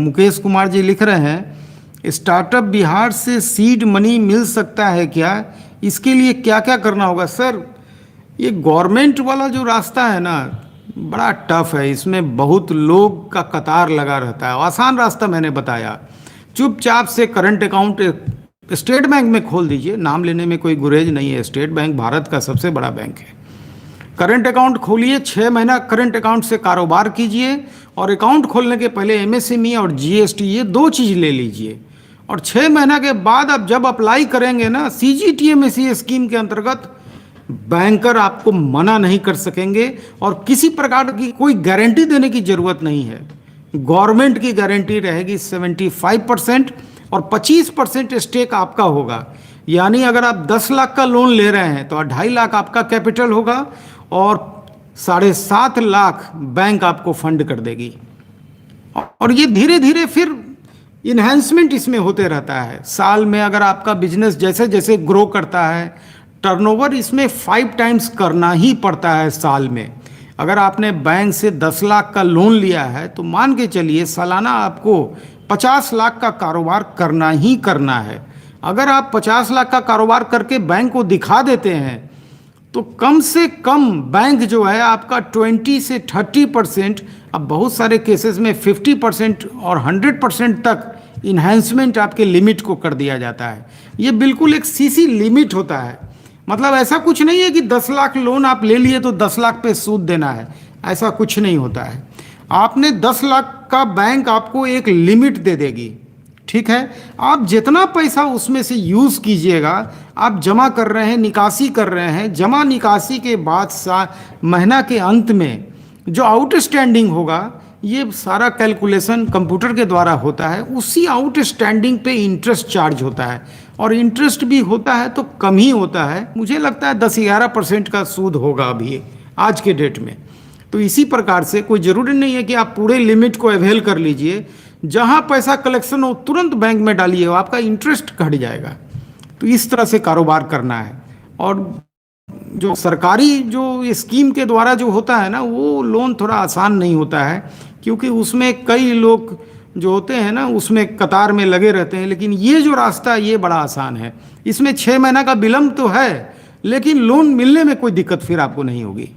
मुकेश कुमार जी लिख रहे हैं, स्टार्टअप बिहार से सीड मनी मिल सकता है क्या? इसके लिए क्या क्या करना होगा? सर, ये गवर्नमेंट वाला जो रास्ता है ना, बड़ा टफ है। इसमें बहुत लोग का कतार लगा रहता है। आसान रास्ता मैंने बताया, चुपचाप से करंट अकाउंट स्टेट बैंक में खोल दीजिए। नाम लेने में कोई गुरेज नहीं है, स्टेट बैंक भारत का सबसे बड़ा बैंक है। करंट अकाउंट खोलिए, 6 महीना करंट अकाउंट से कारोबार कीजिए, और अकाउंट खोलने के पहले एमएसएमई और जीएसटी ये 2 चीज़ ले लीजिए। और 6 महीना के बाद आप जब अप्लाई करेंगे ना सीजीटीएमएसई स्कीम के अंतर्गत, बैंकर आपको मना नहीं कर सकेंगे, और किसी प्रकार की कोई गारंटी देने की जरूरत नहीं है। गवर्नमेंट की गारंटी रहेगी 75%, और 25% स्टेक आपका होगा। यानी अगर आप 10 लाख का लोन ले रहे हैं तो 2.5 लाख आपका कैपिटल होगा, और 7.5 लाख बैंक आपको फंड कर देगी। और ये धीरे धीरे फिर इन्हेंसमेंट इसमें होते रहता है। साल में अगर आपका बिजनेस जैसे जैसे ग्रो करता है, टर्नओवर इसमें 5 टाइम्स करना ही पड़ता है साल में। अगर आपने बैंक से 10 लाख का लोन लिया है तो मान के चलिए सालाना आपको 50 लाख का कारोबार करना ही करना है। अगर आप 50 लाख का कारोबार करके बैंक को दिखा देते हैं तो कम से कम बैंक जो है आपका 20 से 30%, अब बहुत सारे केसेस में 50% और 100% तक इन्हेंसमेंट आपके लिमिट को कर दिया जाता है। ये बिल्कुल एक सीसी लिमिट होता है। मतलब ऐसा कुछ नहीं है कि 10 लाख लोन आप ले लिए तो 10 लाख पे सूद देना है, ऐसा कुछ नहीं होता है। आपने 10 लाख का बैंक आपको एक लिमिट दे देगी, ठीक है। आप जितना पैसा उसमें से यूज़ कीजिएगा, आप जमा कर रहे हैं, निकासी कर रहे हैं, जमा निकासी के बाद महीना के अंत में जो आउटस्टैंडिंग होगा, ये सारा कैलकुलेशन कंप्यूटर के द्वारा होता है। उसी आउटस्टैंडिंग पे इंटरेस्ट चार्ज होता है, और इंटरेस्ट भी होता है तो कम ही होता है। मुझे लगता है 10-11% का सूद होगा अभी आज के डेट में। तो इसी प्रकार से कोई ज़रूरी नहीं है कि आप पूरे लिमिट को अवेल कर लीजिए। जहाँ पैसा कलेक्शन हो तुरंत बैंक में डालिए, आपका इंटरेस्ट घट जाएगा। तो इस तरह से कारोबार करना है। और जो सरकारी जो स्कीम के द्वारा जो होता है ना, वो लोन थोड़ा आसान नहीं होता है, क्योंकि उसमें कई लोग जो होते हैं ना उसमें कतार में लगे रहते हैं। लेकिन ये जो रास्ता ये बड़ा आसान है। इसमें 6 महीना का विलम्ब तो है, लेकिन लोन मिलने में कोई दिक्कत फिर आपको नहीं होगी।